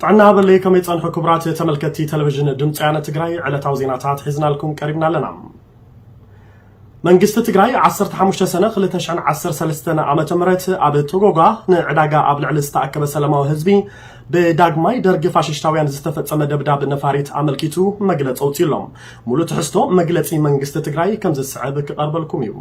طعنا باللي كم يتصنحوا كبرات تملكتي تلفزيون دمصيانة تግራይ ዕለታዊ ዜናታት ሒዝና لكم ቀሪብና ኣለና መንግስቲ ትግራይ 15 ሰነ 2013 ዓመተ ምህረት ኣብ ቶጎጋ ንዕዳጋ ኣብ ልዕሊ ዝተኣከበ ሰላማዊ ህዝቢ ብዳግማይ ደርጊ ፋሽስታውያን ዝተፈጸመ ደብዳብ ነፋሪት ኣመልኪቱ መግለጺ ኣውፂሎም ሙሉእ ትሕዝቶ መግለጺ መንግስቲ ትግራይ ከም ዝስዕብ ክቐርበልኩም እዩ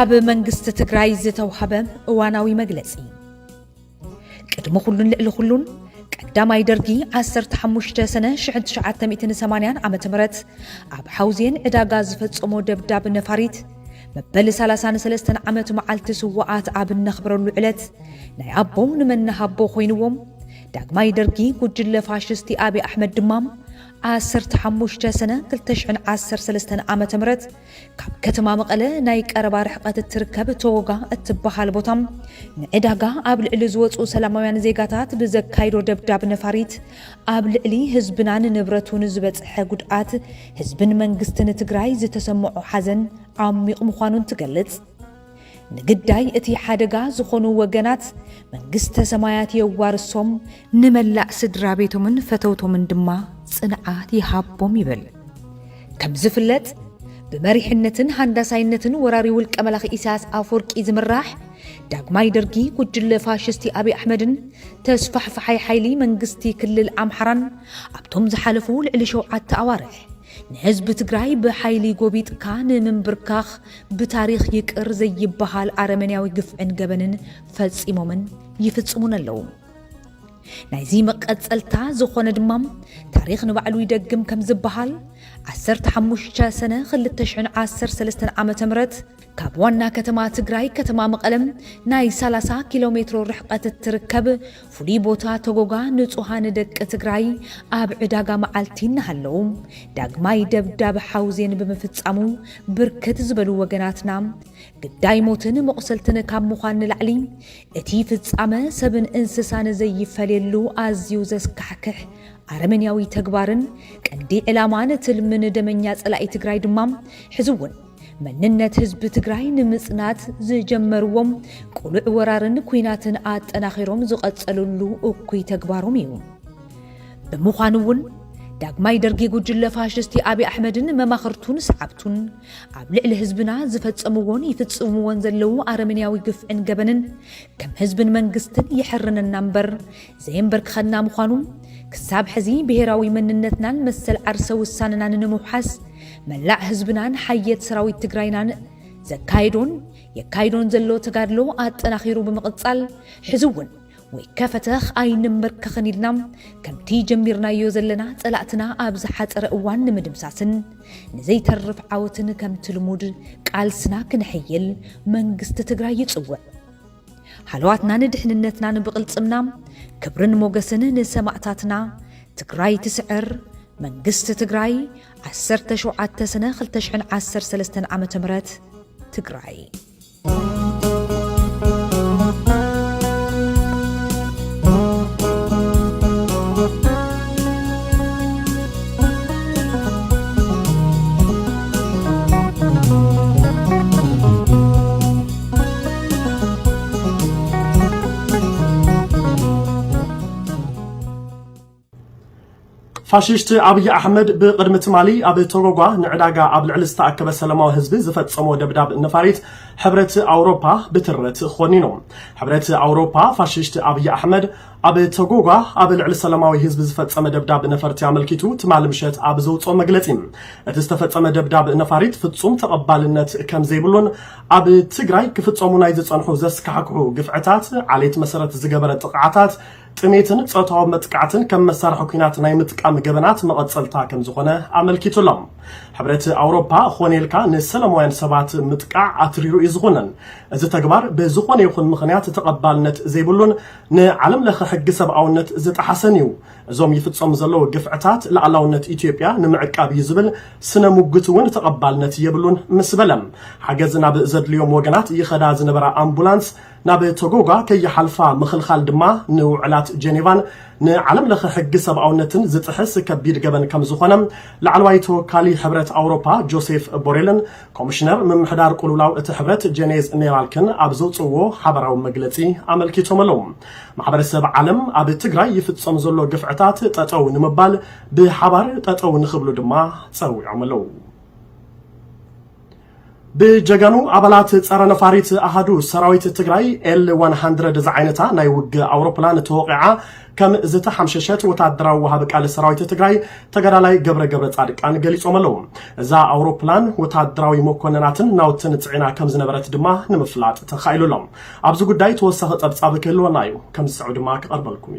ካብ መንግስቲ ትግራይ ዝተውሃበ እዋናዊ መግለጺ ቅድሚ ኩሉን ልዕሊ ኩሉን ቀዳማይ ደርጊ 15 ሰነ 1980 ዓመተ ምህረት ኣብ ሓውዜን ዕዳጋ ዝፈጸሞ ደብዳብ ነፋሪት መበል 33 ዓመት መዓልቲ ስዋዓት ኣብ ነኽብረሉ ዕለት ናይ ኣቦ ንመናሃቦ ኮይንዎም ዳግማይ ደርጊ ጉጅለ ፋሽስቲ አቢ ኣሕመድ ድማም 15 ሰነ 2013 ዓመተ ምህረት ካብ ከተማ መቐለ ናይ ቀረባ ርሕቀት ትርከብ ቶጎጋ እትበሃል ቦታም ንዕዳጋ ኣብ ልዕሊ ዝወፁ ሰላማውያን ዜጋታት ብዘካይዶ ደብዳብ ነፋሪት ኣብ ልዕሊ ህዝብናን ንብረቱን ዝበፅሐ ጉድኣት ህዝብን መንግስትን ትግራይ ዝተሰምዖ ሓዘን ዓሚቕ ምዃኑን ትገልጽ ንግዳይ እቲ ሓደጋ ዝኾኑ ወገናት መንግስተ ሰማያት የዋርሶም ንመላእ ስድራ ቤቶምን ፈተውቶምን ድማ ጽንዓት ይሃቦም ይብል ከም ዝፍለጥ ብመሪሕነትን ሃንዳሳይነትን ወራሪ ውልቀ መላኽ ኢሳያስ ኣፈወርቂ ዝምራሕ ዳግማይ ደርጊ ጉጅለ ፋሽስቲ አቢ ኣሕመድን ተስፋሕፋሓይ ሓይሊ መንግስቲ ክልል ኣምሓራን ኣብቶም ዝሓለፉ ልዕሊ 7 ኣዋርሕ ንህዝቢ ትግራይ ብሓይሊ ጎቢጥካ ንምንብርካኽ ብታሪኽ ይቅር ዘይበሃል ኣረመንያዊ ግፍዕን ገበንን ፈጺሞምን ይፍጽሙን ኣለዉ ናይዚ መቀጸልታ ዝኾነ ድማም ታሪኽ ንባዕሉ ይደግም ከም ዝበሃል 15 ሰነ 2013 ዓመተ ምህረት ካብ ዋና ከተማ ትግራይ ከተማ መቐለም ናይ 30 ኪሎ ሜትሮ ርሕቀት ትርከብ ፍሉይ ቦታ ቶጎጋ ንጹሃን ደቂ ትግራይ ኣብ ዕዳጋ መዓልቲ እናሃለዉ ዳግማይ ደብዳብ ሓውዜን ብምፍጻሙ ብርክት ዝበሉ ወገናትና ግዳይ ሞትን መቕሰልትን ካብ ምዃን ንላዕሊ እቲ ፍጻመ ሰብን እንስሳን ዘይፈለሉ ኣዝዩ ዘስካሕክሕ ኣረመንያዊ ተግባርን ቀንዲ ዕላማን ትልምን ደመኛ ጸላኢ ትግራይ ድማም ሕዝውን መንነት ህዝቢ ትግራይ ንምጽናት ዝጀመርዎም ቁሉዕ ወራርን ኩናትን ኣጠናኺሮም ዝቐጸሉሉ እኩይ ተግባሮም እዩ ብምዃኑ እውን ዳግማይ ደርጊ ጉጅለ ፋሽስቲ አቢ ኣሕመድን መማኽርቱን ሰዓብቱን ኣብ ልዕሊ ህዝብና ዝፈጸምዎን ይፍጽምዎን ዘለዉ ኣረመንያዊ ግፍዕን ገበንን ከም ህዝብን መንግስትን ይሕርነና እምበር ዘየንበርክኸና ምዃኑ ክሳብ ሕዚ ብሄራዊ መንነትናን መሰል ዓርሰ ውሳንናን ንምውሓስ መላእ ህዝብናን ሓየት ሰራዊት ትግራይናን የካይዶን ዘሎ ተጋድሎ ኣጠናኺሩ ብምቕጻል ሕዝውን ወይ ከፈተኽ ኣይንምበርከኽን ኢልና ከምቲ ጀሚርናዮ ዘለና ጸላእትና ኣብ ዝሓፀረ እዋን ንምድምሳስን ንዘይተርፍ ዓወትን ከም ትልሙድ ቃልስና ክንሕይል መንግስቲ ትግራይ ይጽውዕ ሓልዋትና ንድሕንነትና ብቕልጽምና ክብርን ሞገስን ንሰማዕታትና ትግራይ ትስዕር መንግስቲ ትግራይ 17 ሰነ 2013 ዓመተ ምህረት ትግራይ ፋሽስት አብይ አሕመድ በቅድመ ትማሊ ኣብ ቶጎጋ ንዕዳጋ ኣብ ልዕሊ ዝተኣከበ ሰላማዊ ህዝቢ ዝፈጸሞ ደብዳብ ነፋሪት ሕብረት ኣውሮፓ ብትረት ኾኒኖ ሕብረት ኣውሮፓ ፋሽስት አብይ አሕመድ ኣብ ቶጎጋ ኣብ ልዕሊ ሰላማዊ ህዝቢ ዝፈጸመ ደብዳብ ነፈርቲ ኣመልኪቱ ትማሊ ምሸት ኣብ ዘውጾ መግለጺ እቲ ዝተፈጸመ ደብዳብ ነፋሪት ፍጹም ተቐባልነት ከም ዘይብሉን ኣብ ትግራይ ክፍጸሙ ናይ ዝጸንሑ ዘስካሕክሑ ግፍዕታት ዓሌት መሰረት ዝገበረ ጥቅዓታት ጥሜትን ጾታዊ መጥቃዕትን ከም መሳርሒ ኩናት ናይ ምጥቃም ገበናት መቐጸልታ ከም ዝኾነ ኣመልኪቱሎም ሕብረት ኣውሮፓ ኾኔልካ ንሰላማውያን ሰባት ምጥቃዕ ኣትሪሩ ይዝኹነን እዚ ተግባር ብዝኾነ ይኹን ምኽንያት ተቐባልነት ዘይብሉን ንዓለም ለኸ ሕጊ ሰብኣውነት ዝጠሓሰን እዩ እዞም ይፍጸሙ ዘለዉ ግፍዕታት ለኣላውነት ኢትዮጵያ ንምዕቃብ ይዝብል ስነ ሙግት እውን ተቐባልነት የብሉን ምስ በለም ሓገዝ ናብ ዘድልዮም ወገናት ይኸዳ ዝነበራ ኣምቡላንስ ናብ ተጎጋ ከይሓልፋ ምኽልኻል ድማ ንውዕላት ጀኔቫን ንዓለም ለኸ ሕጊ ሰብኣውነትን ዝጥሕስ ከቢድ ገበን ከም ዝኾነ ላዕለዋይ ተወካሊ ሕብረት ኣውሮፓ ጆሴፍ ቦሬልን ኮሚሽነር ምምሕዳር ቁልውላው እቲ ሕብረት ጀኔዝ ኔራልክን ኣብ ዘውፅዎ ሓበራዊ መግለጺ ኣመልኪቶም ኣለዉ ማሕበረሰብ ዓለም ኣብ ትግራይ ይፍጸም ዘሎ ግፍዕታት ጠጠው ንምባል ብሓባር ጠጠው ንኽብሉ ድማ ጸዊዖም ኣለዉ بجگانو أبلات صار نفاريت أحدو سراويت تجري L100 زعينتا نايوج أوروبلان توقعا كم زت حمششات وتعدرا وهابك على سراويت تجري تجرالي جبر صادق عن جليس أملهم زا أوروبلان وتعدرا يمكنناتن ناوتن تعينا كم زنبرت دما نمفلات تخيلوا لهم أبزو قداي توسخت أبصابك الونايو كم سعود معك أربلكم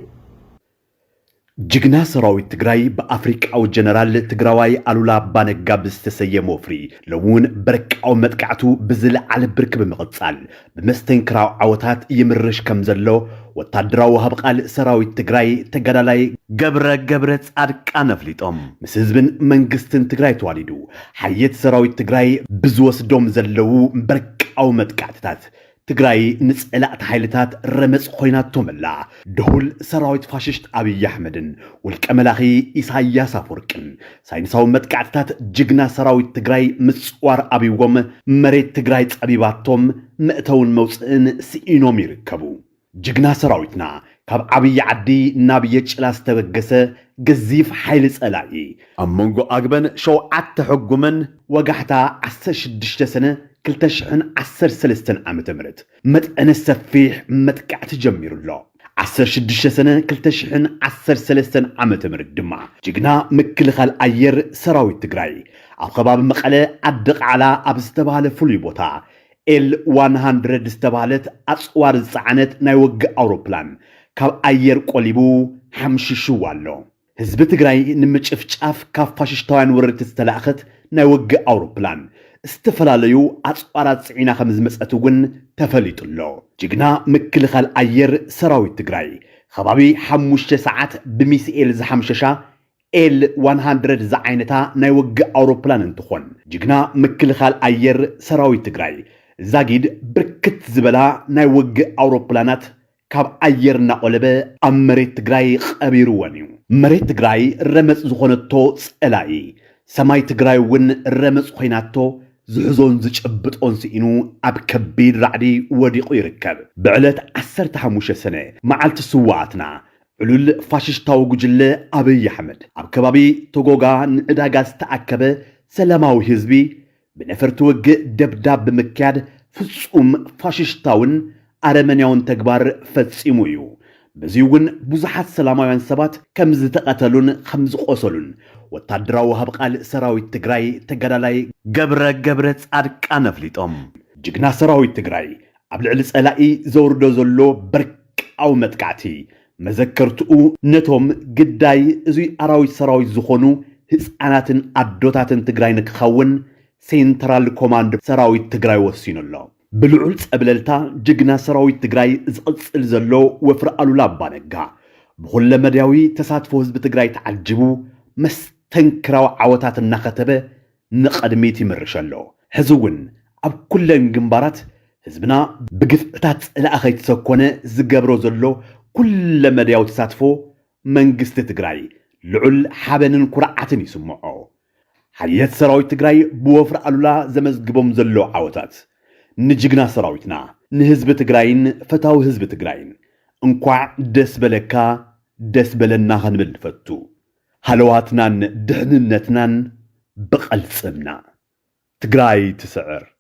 جگنا سراويت تجري بأفريقيا أو جنرال تجراوي ألولا بانجاب استسيمو فري لون برك أو متكعتو بزل على برك بمغتصال بمستنكراو عوتات يمرش كمزلو وتدراو هبقال سراويت تجري تجرالاي جبرت أرك أنا فليتهم مسزبن منجستن تجري تواليدو حيات سراويت تجري بزوس دوم زلو برك أو متكعتات تجري نسألة حيلتات رمز خوينات توملا دهول سراويت فاششت أبي أحمدن والكملاخي إساياس أفوركن ساينساو متكعتات جگنا سراويت تجري مسوار أبي وم مريت تجري أبي باتوم مأتون موسئن سئينوم يركبو جگنا سراويتنا كاب أبي عدي نابيج لاستوجسه جزيف حيلس ألاقي أمونجو أجبن شو عت حجمن وجحتا عسش دشتسنه كلتشحن 10 عام تمرت مت أنا السفيح متكعت جمير الله 16 سنة كلتشحن 10 عام تمرت دمع جينا مكل خال أير سراويت تجري عقباب مقالة أدق على أبستبال فولي بوتا L100 استبالت أصوار الزعنت نايوج أوروبلان كاب أير قوليبو حمشي شوالو هزب تجري نمتشفشاف كاف فاششتوان ورد استلاخت نايوج أوروبلان استفلاليو أصوارات سعينا 5 ون تفليت الله جينا مكل خال أير سراويت تجري خبابي 5 ساعات بميسئل زحمششا L100 زعينتا نايوج أوروبلان انتخون جينا مكل خال أير سراويت تجري زاجيد بركت زبلا نايوج أوروبلانات كاب أير نقلبه أمريت تجري خبيروانيو مريت تجري رمز زخونتو سألاي سماي تجري ون رمز خويناتو زحزون زجبت أنسينو أب كبير رعدي وديقو يركب بعلت 15 سنة معلت سواتنا علول فاششتاو جل أبي أحمد أب كبابي توغوغا نعداغاز تأكبه سلاماو هزبي بنفرتوغ دبداب بمكاد فصوم فاششتاون أرمنيون تكبار فتصيمويو بزيوغن بوزحات سلاماوان سبات كمز تقتلون 5 قصلون وتدراو هبقال سراويت تجري تجرالاي جبرت أرك أنا فليتهم جگنا سراويت تجري قبل علس ألاقي زوردو زلو برك أو متكعتي مذكرتو نتهم قداي زي أراويت سراويت زخونو هساناتن أدوتاتن تجري نكخون سينترال كوماند سراويت تجري وسين الله بالعلس قبللتا جگنا سراويت تجري زقصل زلو وفر ألولا بانقا بخل مدياوي تساتفو هزب تجري تعجبو تنكراو عواتات النخطبة نقدميتي مرشالو هزوون أب كلن جنبارات هزبنا بقفقتات الأخيت سكونة زقابرو زلو كل مدياو تساتفو منقست تقراي لعل حابنن كرعاتن يسمعو حاليات سراويت تقراي بوفر ألولا زمزقبوم زلو عواتات نجيقنا سراويتنا نهزب تقراين فتاو هزب تقراين انقوع دس بلكا دس بلنا هنبل فتو هلواتنان دحننتنان بقلصمنا تجراي تسعر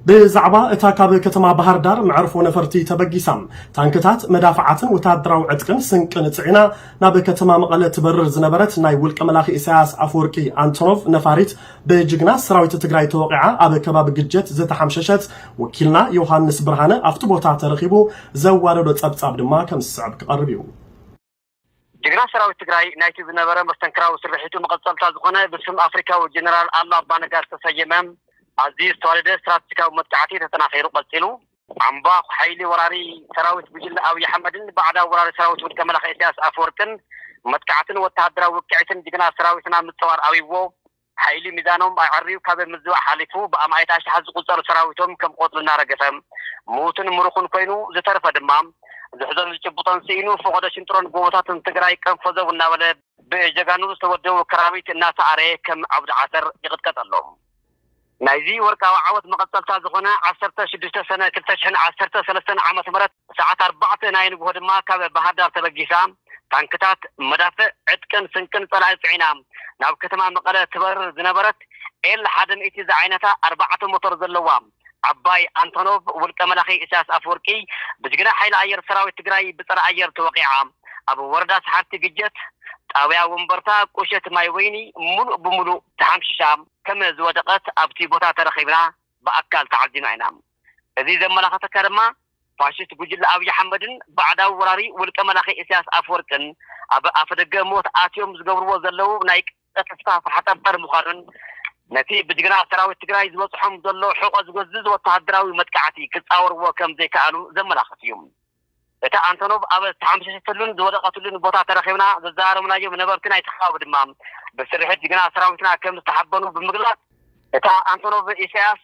بزعبا اتاكاب كتما بحر دار معرفو نفرتي تبقيسام تانكتات مدافعاتن وتادراو عدقن سنقن تعينا ناب كتما مقالة تبرر زنبرت ناي ولك ملاخي إساس أفوركي أنتونوف نفاريت بجگنا سراويت تجراي توقعا أب كباب ججت زت حمششت وكيلنا يوحانس برهانة أفتبوتا ترخيبو زواردو تسابتساب دما كم السعب كقربيو جغنا سراوي تግራይ ናይቲ ዝነበረ መስተንክራዊ ስርሒቱ መቀጸልታ ዝኾነ ብስም አፍሪካዊ ጀነራል አላ ባነጋር ተሰየመም አዚ ዝተዋለደ ስትራቴጂካዊ መጥቃዕቲ ተጠናኺሩ ቀጽሉ አምባ ኃይሊ ወራሪ ሰራዊት ብጅል አብይ አህመድን ባዕዳ ወራሪ ሰራዊት ወድቀ መላኽ ኢሳያስ አፈወርቅን መጥቃዕትን ወታደራዊ ውቅዕትን ጅግና ሰራዊትና ምጽዋር አዊዎ ኃይሊ ሚዛኖም አዕሪው ካብ ምዝባዕ ሓሊፉ በአማይታ ሻህ ዝቁጸሩ ሰራዊቶም ከም ቆጥሉ እናረገፈም ሞትን ምሩኹን ኮይኑ ዝተረፈ ድማ ዝሕዘን ዝጭብጦን ሲኑ ፈቆደ ሽንጥሮን ጎቦታትን ትግራይ ቀንፈዘው እናበለ በጀጋኑ ዝተወደው ከራቢት እናሳአረ ከም አብድ ዓሰር ይቅጥቀጠሎም ናይዚ ወርቃዊ ዓወት መቀጸልታ ዝኾነ 16 ሰነ 2013 ዓመተ ምህረት ሰዓት 4 ናይ ንግሆ ድማ ካብ ባህር ዳር ተበጊሳ ታንክታት መዳፍዕ ዕጥቅን ስንቅን ጸላኢ ጽዒና ናብ ከተማ መቀለ ትበር ዝነበረት ኤል ሓደም እቲ ዝዓይነታ 4 ሞተር ዘለዋ አባይ አንቶኖቭ ወልቀ መላኺ ኢሳያስ አፈወርቂ ብጅግና ኃይል አየር ሰራዊት ትግራይ ብጸረ አየር ተወቂዓ አብ ወረዳ ሰሓቲ ግጀት ጣብያ ወንበርታ ቁሸት ማይ ወይኒ ሙሉ በሙሉ ተሐምሽሻ ከም ዝወደቀት ኣብቲ ቦታ ተረኺብና በአካል ተዓዚና ኢና እዚ ዘመላኸተ ከርማ ፋሽስት ጉጅለ አብይ አህመድን ባዕዳው ወራሪ ወልቀ መላኺ ኢሳያስ አፈወርቅን አብ አፈደገ ሞት አትዮም ዝገብርዎ ዘለው ናይ ተስፋ ፈሓጠበር ምዃኑን ነቲ ብጅግና ሰራዊት ትግራይ ዝበጽሖም ዘሎ ሕቆ ዝጎዝዝ ወታደራዊ መጥቃዕቲ ክጻወርዎ ከም ዘይከኣሉ ዘመላኽት እዩ እታ አንቶኖቭ አብ ተሐምሽሽተሉን ዝወደቀትሉን ቦታ ተረኺብና ዘዛረምናዮ ነበርቲ ናይ ተኻብ ድማ በስርሕት ጅግና ሰራዊትና ከም ዝተሓበኑ ብምግላጽ እታ አንቶኖቭ ኢሳያስ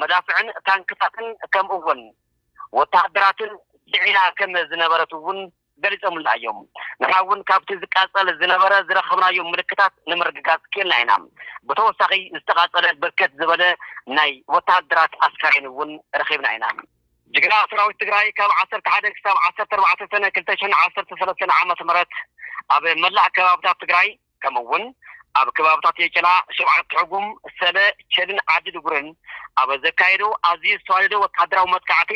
መዳፍዕን ታንክታትን ከም እውን ወታደራትን ጽዒና ከም ዝነበረት እውን ገሊጾምልና እዮም ንሓውን ካብቲ ዝቃጸለ ዝነበረ ዝረኸብናዮ ምልክታት ንምርግጋጽ ክኢልና ኢና ብተወሳኺ ዝተቃጸለ በርከት ዝበለ ናይ ወታደራት አስካሪን እውን ረኺብና ኢና ጅግና ሰራዊት ትግራይ ካብ 11 ክሳብ 14 ሰነ 2013 ዓመተ ምህረት ኣብ መላእ ከባቢታት ትግራይ ከምውን ኣብ ከባቢታት የጨላ ሸውዓት ሕጉም ሰለ ቸልን ዓዲ ድጉርን ኣብ ዘካይዱ ኣዝዩ ዝተዋለደ ወታደራዊ መጥቃዕቲ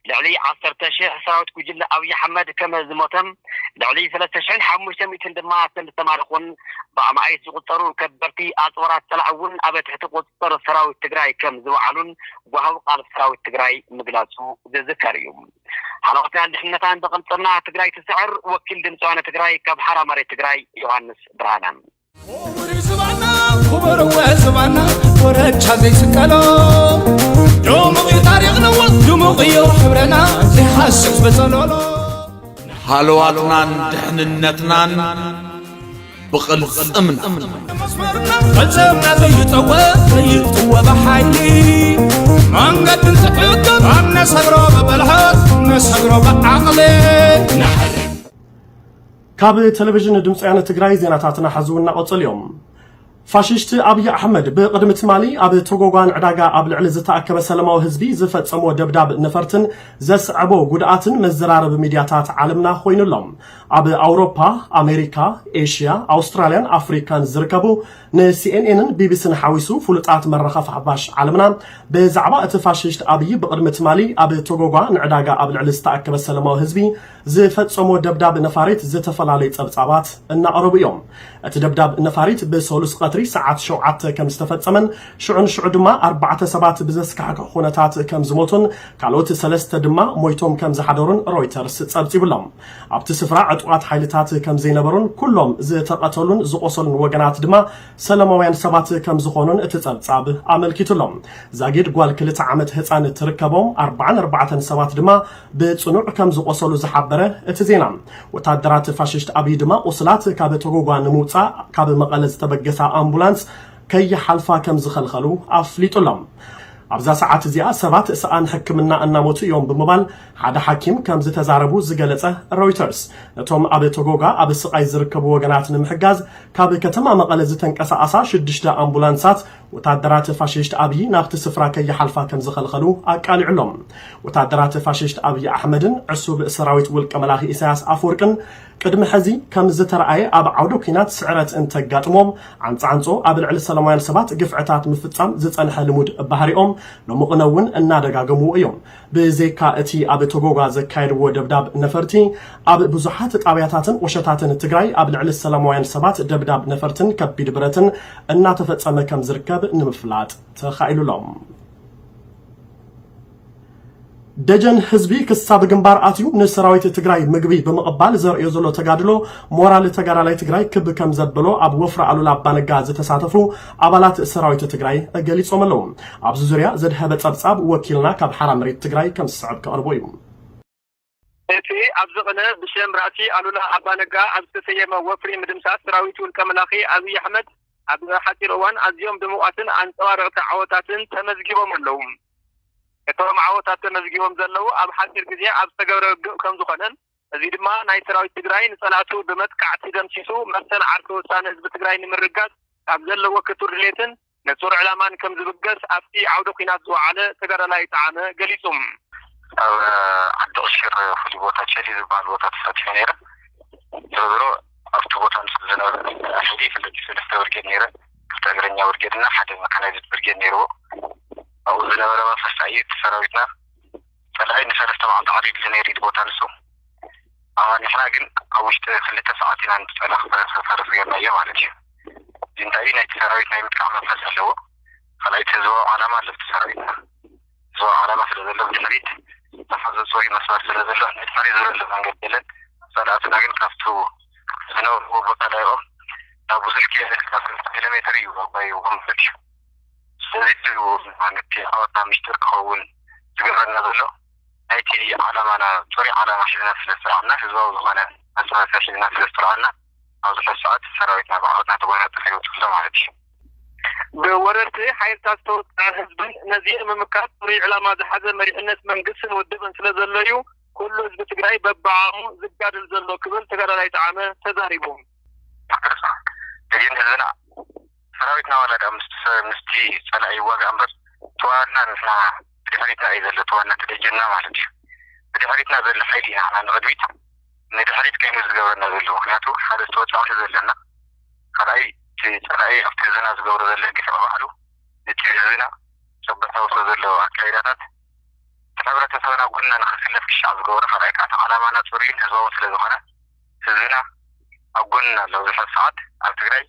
ልዕሊ 10,000 ሰራዊት ጉጅለ አብይ አህመድ ከም ዝሞተም ልዕሊ 3,500 ድማ ዝተማረኹን በአማይት ዝቁጠሩ ከበርቲ አጽወራት ጸላዕውን ኣብ ትሕቲ ቁጥጥር ሰራዊት ትግራይ ከም ዝወዓሉን ጓሃው ቃል ሰራዊት ትግራይ ምግላጹ ዝዝከር እዩ ሓላውታን ድሕነታን በቅልጽና ትግራይ ትስዕር ወኪል ድምፂ ወያነ ትግራይ ካብ ሓራ መሬት ትግራይ ዮሐንስ ብርሃናን خبر وزبانا ورجع زي سكالو دموغي تاريخنا ودموغي وحبرنا زي حاسس بزلولو حلواتنا دحننتنا بقل امنا قلزمنا زي يطوى بحايلي منقد نسكيوتن عنا سقرو ببلحات نسقرو بعقلي ካብ ቴሌቪዥን ድምፂ ወያነ ትግራይ ዜናታትና ሓዙና ቆጽልዮም ፋሽስት አብይ አህመድ በቅድም ትማሊ ኣብ ተጎጓን ዕዳጋ ኣብ ልዕሊ ዝተኣከበ ሰላማዊ ህዝቢ ዝፈጸሞ ደብዳብ ነፈርትን ዘስዕቦ ጉድኣትን መዘራረብ ሚድያታት ዓለምና ኮይኑሎም ኣብ አውሮፓ አሜሪካ ኤሽያ አውስትራሊያን አፍሪካን ዝርከቡ ንሲኤንኤንን ቢቢሲን ሓዊሱ ፍሉጣት መራኸፊ ሓፋሽ ዓለምና ብዛዕባ እቲ ፋሽስት አብይ በቅድም ትማሊ ኣብ ተጎጓ ንዕዳጋ ኣብ ልዕሊ ዝተኣከበ ሰላማዊ ህዝቢ ዝፈጸሞ ደብዳብ ነፋሪት ዝተፈላለዩ ጸብጻባት እናቀረቡ እዮም እቲ ደብዳብ ነፋሪት ብሰሉስ ቀትሪ ሰዓት 7 ከም ዝተፈጸመን ሽዑ ድማ 4 ሰባት ብዘስካሕከ ኩነታት ከም ዝሞቱን ካልኦት 3 ድማ ሞይቶም ከም ዝሓደሩን ሮይተርስ ጸብጺብሎም ኣብቲ ስፍራ ዕጡቃት ሓይልታት ከም ዘይነበሩን ኩሎም ዝተቀተሉን ዝቆሰሉን ወገናት ድማ ሰላማውያን ሰባት ከም ዝኾኑን እቲ ጸብጻብ ኣመልኪቱሎም ዛጊድ ጓል 2 ዓመት ህፃን ትርከቦም 44 ሰባት ድማ ብጽኑዕ ከም ዝቆሰሉ ዝሓበረ እቲ ዜና ወታደራት ፋሽስት አብይ ድማ ቁስላት ካብ ተጎጓን ንምውፃእ ካብ መቀለ ዝተበገሳ አምቡላንስ ከይሓልፋ ከም ዝኸልኸሉ ኣፍሊጡሎም ኣብዛ ሰዓት እዚኣ ሰባት ሰኣን ሕክምና እናሞቱ እዮም ብምባል ሓደ ሓኪም ከም ዝተዛረቡ ዝገለጸ ሮይተርስ ነቶም ኣብ ተጎጋ ኣብ ስቃይ ዝርከቡ ወገናት ንምሕጋዝ ካብ ከተማ መቀለ ዝተንቀሳቀሳ 6 አምቡላንሳት ወታደራት ፋሽስት አብይ ናብቲ ስፍራ ከይሓልፋ ከም ዝኸልኸሉ ኣቃሊዑሎም ወታደራት ፋሽስት አብይ አህመድን ዕሱብ ሰራዊት ውልቀ መላኺ ኢሳያስ አፈወርቅን ቅድሚ ሕዚ ከም ዝተረኣየ ኣብ ዓውደ ኩናት ስዕረት እንተጋጥሞም ዓንፃንጾ ኣብ ልዕሊ ሰላማውያን ሰባት ግፍዕታት ምፍጻም ዝጸንሐ ልሙድ ባህሪኦም ንሙቕነውን እናደጋገሙ እዮም ብዘይካ እቲ ኣብ ተጎጋ ዘካየድዎ ደብዳብ ነፈርቲ ኣብ ብዙሓት ጣብያታትን ወሸታትን ትግራይ ኣብ ልዕሊ ሰላማውያን ሰባት ደብዳብ ነፈርትን ከቢድ ብረትን እናተፈጸመ ከም ዝርከብ ንምፍላጥ ተኻኢሉሎም ደጀን ህዝቢ ክሳብ ግንባር አትዩ ንሰራዊት ትግራይ ምግቢ በመቀባል ዘርእዮ ዘሎ ተጋድሎ ሞራል ተጋዳላይ ትግራይ ክብ ከም ዘብሎ ኣብ ወፍራ አሉላ አባነጋ ዝተሳተፉ አባላት ሰራዊት ትግራይ ገሊጾም ኣለዉ ኣብዚ ዙርያ ዘድሃበ ጸብጻብ ወኪልና ካብ ሓራ መሬት ትግራይ ከም ዝስዕብ ከቅርቦ እዩ እቲ ኣብ ዝቕነ ብሸም ራእሲ አሉላ አባነጋ ኣብ ዝተሰየመ ወፍሪ ምድምሳት ሰራዊት ውልቀ መላኺ አብይ አሕመድ ኣብ ሓፂር እዋን ኣዝዮም ድሙቃትን አንጸባረቕቲ ዓወታትን ተመዝጊቦም ኣለዉ እቶም ዓወታት ተመዝጊቦም ዘለዉ ኣብ ሓፂር ግዜ ኣብ ዝተገብረ ውግእ ከም ዝኾነን እዚ ድማ ናይ ሰራዊት ትግራይ ንጸላቱ ብመጥቃዕቲ ደምሲሱ መሰል ዓርኪ ውሳነ ህዝቢ ትግራይ ንምርጋጽ ኣብ ዘለዎ ክቱር ድሌትን ንጹር ዕላማን ከም ዝብገስ ኣብቲ ዓውደ ኩናት ዝወዓለ ተጋዳላይ ጣዕመ ገሊጹም ኣብ ዓዲ ቅሽር ፍሉይ ቦታ ቸሊ ዝበሃል ቦታ ተሳቲፉ ነይረ ዝሮ ኣብቲ ቦታ ምስ ዝነበረ ሕዲ ፍልጥ ሰለስተ ብርጌድ ነይረ ክልተ እግረኛ ብርጌድና ሓደ መካናይዝድ ብርጌድ ነይርዎ ኣብኡ ዝነበረ መፈስታይት ሰራዊትና ፀላኢ ንሰለስተ መዓልቲ ዓሪድ ዝነይሩ ቦታ ንሱ ንሕና ግን ኣብ ውሽጢ ክልተ ሰዓት ኢና ንፀላኽ ፈርስ ጌርናዮ ማለት እዩ እዚ እንታይ ናይቲ ሰራዊት ናይ ምጥቃዕ መንፈስ ኣለዎ ካልኣይቲ ህዝባዊ ዓላማ ኣለብቲ ሰራዊትና ህዝባዊ ዓላማ ስለ ዘሎ ብድሕሪት ተሓዘፅ ወይ መስመር ስለ ዘሎ ንድሕሪ ዝበለ መንገዲ የለን ፀላእትና ግን ካብቱ ዝነበርዎ ቦታ ላይኦም ናብ ብዙሕ ኪሎ ሜትር እዩ ኣጓይዎም ማለት እዩ ስለዚ ማለት ዓወትና ምስጢር ክኸውን ዝገበረና ዘሎ ናይቲ ዓላማና ፅሩይ ዓላማ ሒዝና ስለዝስራዕና ህዝባዊ ዝኾነ መስመር ሒዝና ስለዝስራዕና ኣብዚ ሕዚ ሰዓት ሰራዊትና ብዓወትና ተጓናፅፎ ይወፅሎ ማለት እዩ ብወረርቲ ሓይልታት ተወጣዕ ህዝብን ነዚኦም ምምካት ፅሩይ ዕላማ ዝሓዘ መሪሕነት መንግስትን ውድብን ስለ ዘሎ እዩ ኩሉ ህዝቢ ትግራይ በብዓቕሙ ዝጋድል ዘሎ ክብል ተጋዳላይ ጣዕመ ተዛሪቦም ደጀን ህዝብና ሰራዊትና ወላዳ ምስቲ ፀላኢ ይዋጋእ እምበር ተዋና ንሕና ብድሕሪትና እዩ ዘሎ ተዋና ተደጀና ማለት እዩ ብድሕሪትና ዘሎ ሓይሊ ኢና ንሕና ንቅድሚት ንድሕሪት ከይኑ ዝገበረና ዘሎ ምክንያቱ ሓደ ዝተወፃዕቲ ዘለና ካልኣይ እቲ ፀላኢ ኣብቲ ህዝብና ዝገብሮ ዘሎ ግፍዒ ባዕሉ ነቲ ህዝብና ፀበታውሶ ዘለዎ ኣካይዳታት ሕብረተሰብና ጉና ንክስለፍ ክሻዕ ዝገብሮ ካልኣይ ከዓ ዓላማና ፅሩይን ህዝባውን ስለ ዝኾነ ህዝብና ኣብ ጎንና ኣሎ ብዙሕ ሰዓት ኣብ ትግራይ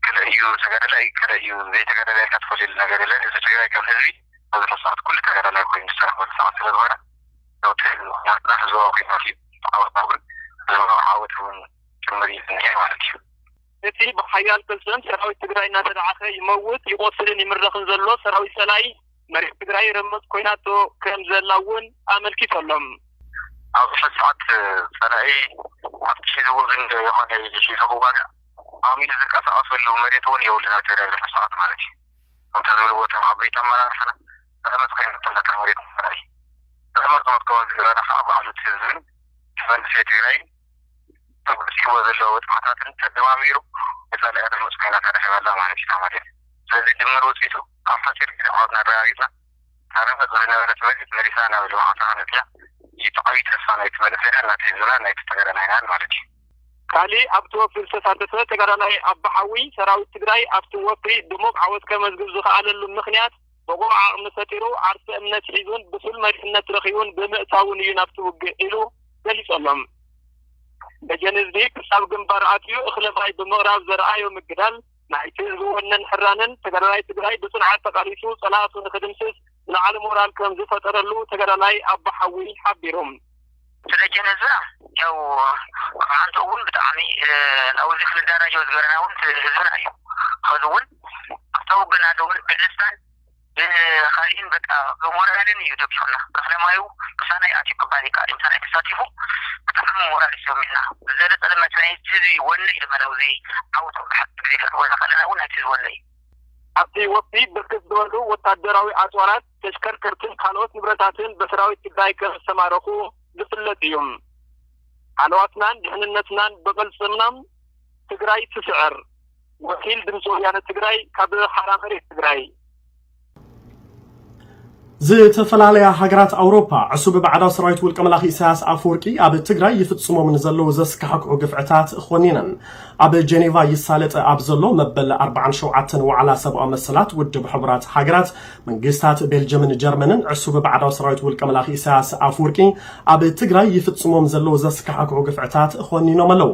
كلأيو تجاري كلأيو زي تجاري كتفوز النجار اللي إذا تجاري كم هذي هذا الساعات كل تجاري لا يكون مسترح ولا ساعات لا دورة لو تحلو نحن زوا في ماشي عاود نقول زوا عاود هون كمري النهاية وعلتي نتي بحيال كلسن سراوي تجاري ناس العاخة يموت يوصلني من رخن زلوا سراوي سلاي مريض تجاري رمز كويناتو كم زلاون عمل كيف لهم هذا الساعات سلاي شيء زوجين يعني شيء زوجة عامل ذلك أصل مريتون يولنا ترى الحصاد مالك أنت ذول وتم عبريت أمانة سنة أنا مسكين تلا كمريت مالي لما قمت كمان أنا صعب على التزن فان في تجري طب شو هذا اللي حتى تدواميرو مثال أنا مسكين أنا حوالي مالك كمريت لذي دمر وتيتو أفكر في عادنا رأينا أنا بقولنا رتبت مريسانا ولو عطانا فيها يتعيد السنة يتمدفع أنا تزنا نيتتجرنا هنا مالك كالي أبتو في الساتسة تجاري أبحوي سراوي تجري أبتو في دموع عوض كم زوج على المخنيات وقوع مساتيرو عرس أمنة حيزون بسول مرحلة رخيون بمأساون ينبتو إلو دليل سلام بجانب ذيك ساب جنبار أتيو إخلافي بمغرب زرعي ومقدال نعيشين زوجنا حرانن تجاري بصنعة تقاريسو صلاة ونخدمسس العالم ورال كم زفت رلو تجاري أبحوي حبيرهم ስለጀነዛ ያው አንተ ወን በጣም ነው ዝክል ደረጃ ወዝገረናው ተዝና እዩ ኸዙን አታውግና ደውል በደስታን خالين በቃ ሞራልን ይደብሽና ስለማዩ ከሳናይ አቲ ከባኒ ቃል እንታ ተሳትፉ በጣም ሞራል ይሰምና ዘለ ለማትናይ ትዚ ወን ይመራውዚ አውቶ ሐቅ ذكر ወላ خلنا ወናት ወላይ አብቲ ወፍቲ በከስ ደወሉ ወታደራዊ አጽዋራት ተሽከርከርትን ካሎት ንብረታትን በሰራዊት ትግራይ ከሰማረኩ بفلتيهم علواتنا دهننتنا بقلصمنام تجراي تسعر وكيل دمسويان تجراي كابل حرامري تجراي ዝተፈላለዩ ሃገራት ኣውሮፓ ዕሱብ ባዕዳው ሰራዊት ውልቀ መላኺ ኢሳያስ ኣፈወርቂ ኣብ ትግራይ ይፍጽሞም ንዘለዉ ዘስካሕክዑ ግፍዕታት ኾኒነን ኣብ ጄኔቫ ይሳለጠ ኣብ ዘሎ መበል 47 ወዓላ ሰብኣዊ መሰላት ውድብ ሕቡራት ሃገራት መንግስታት ቤልጅየምን ጀርመንን ዕሱብ ባዕዳው ሰራዊት ውልቀ መላኺ ኢሳያስ ኣፈወርቂ ኣብ ትግራይ ይፍጽሞም ዘለዉ ዘስካሕክዑ ግፍዕታት ኾኒኖም ኣለዉ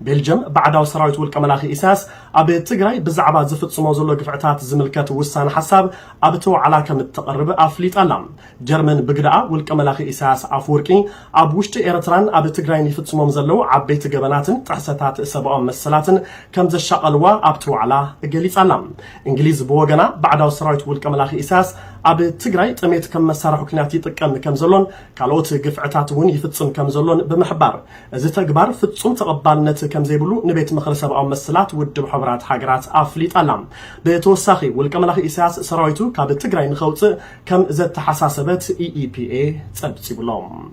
ቤልጅየም ባዕዳው ሰራዊት ውልቀ መላኺ ኢሳያስ أبي تجري بزعبة زفت سموزلو قفعتات زملكات وسان حساب أبتو على كم التقرب أفليت ألم جرمن بقراء والكملاخي إساس أفوركي أبوشت إيرتران أبي تجري نفت سموزلو عبيت جبناتن تحساتات سبعة مسلاتن كم ز الشقلوا أبتو على جليس ألم إنجليز بوجنا بعد وسرايت والكملاخي إساس أبي تجري تميت كم مسار حكناتي تكم كم زلون كالوت قفعتات ون يفتسم كم زلون بمحبار إذا تجبر فتسم تقبلنت كم زيبلو نبيت مخلص سبعة مسلات ودب حبرات حجرات أفليت ألم بتوسخي والكملاخي إساس سرايتو كابت تجري نخوت كم زت حساسبت EEPA تبتي بلام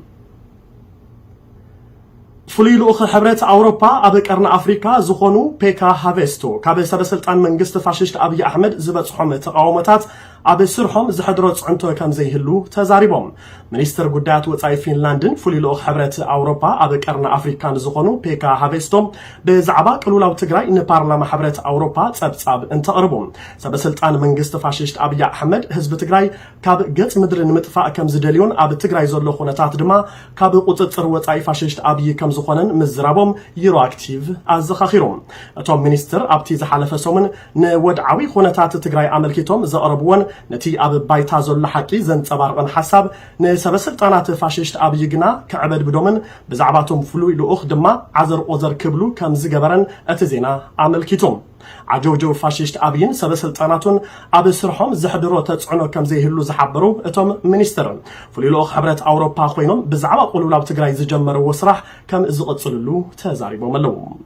فليلو أخ حبرات أوروبا أبك أرنا أفريقيا زخونو بيكا هافيستو كابي سبسلطان منجست فاشيشت أبي أحمد زبط حمة تقاومتات أبي سرحهم زحدروت عنتو كم زيهلو تزاريبهم منيستر قدات وطاي فنلندن فليلو أخ حبرات أوروبا أبك أرنا أفريقيا زخونو بيكا هافيستو بزعبا قلولاو تقراي إن بارلما حبرات أوروبا تبتاب انتقربهم سبسلطان منجست فاشيشت أبي أحمد حزب تقراي كاب قط مدر نمتفاء كم زدليون أبي تقراي زولو خونتات دما كاب قطر وطاي فاشيشت أبي كم زخونن مزرابهم يرو أكتيف أزخاخيرهم أتوم منيستر أبتي زحالف سومن نودعوي خونتات تقراي عملكيتهم زقربون نتي أب بايتازو لحقي زن تبارقن حساب نسبسلطانات فاشيشت أبي جنا كعبد بدومن بزعباتهم فلوي لأخ دما عزر أوزر كبلو كم زقبرن أتزينا عملكيتهم عجوجو فاشيشت أبين سبسلطاناتون أبي سرحهم زحدرو تتصعنو كم زيهلو زحبرو أتوم منيسترن فليلو أخ حبرات أوروبا خوينهم بزعبا قلولاو تقراي زجمرو وسرح كم زقتصللو تزاريبو ملوم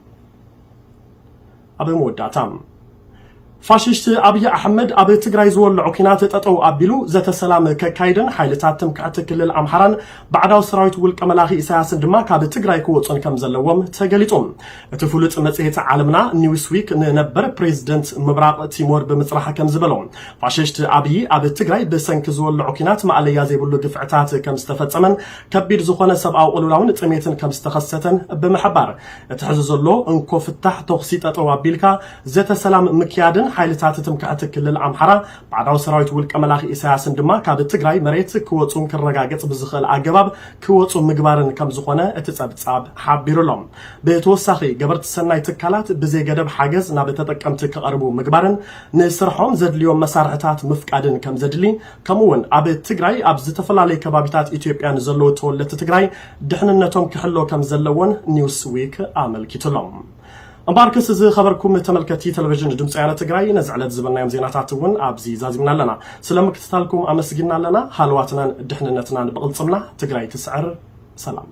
أبي موداتام فاشيشت أبي أحمد أبي تجري زول عكينات تطو أبيلو زت السلام ككايدن حيلتات تمكعت كل الأمحران بعدها سرايت والكملاخي إساس دما كابي تجري كوتون كم زلوم تجليتهم تفولت مسيحة عالمنا نيوس ويك نبر بريزيدنت مبراق تيمور بمسرح كم زبلون فاشيشت أبي تجري بسنك زول عكينات مع اللي يازي بلو دفعتات كم استفدت من كبير زخانة سبعة وقولون تميتن كم استخستن بمحبار تحززلو انكو فتح تخسيت تطو أبيلكا زت السلام مكيادن حيلتات تمكعت كل الأمحرة بعدها سرايت والكملاخي إساس دما كاب تجري مريت كوتون كرجاجت بزخل عجباب كوتون مجبارن كم زخانة تصاب حبيرلهم بتوسخي جبرت السنة تكالات بزي جدب حاجز نبتتك كم تقربوا مجبارن نسرحهم زد اليوم مسارحتات مفقدن كم زدلي كمون أبي تجري أبز تفل عليه كبابتات إثيوبيان زلو تولت تجري دحننتهم كحلو كم زلون نيوس ويك عمل كتلهم أمباركس زي خبركم تملكتي تلفزيون دمس عيالة تقرأي نزعلت زبلنا يوم زيناتاتون أبزي زازمنا لنا سلامك تتالكم أمسجنا لنا حالواتنا دحننتنا بقلصمنا تقرأي تسعر سلام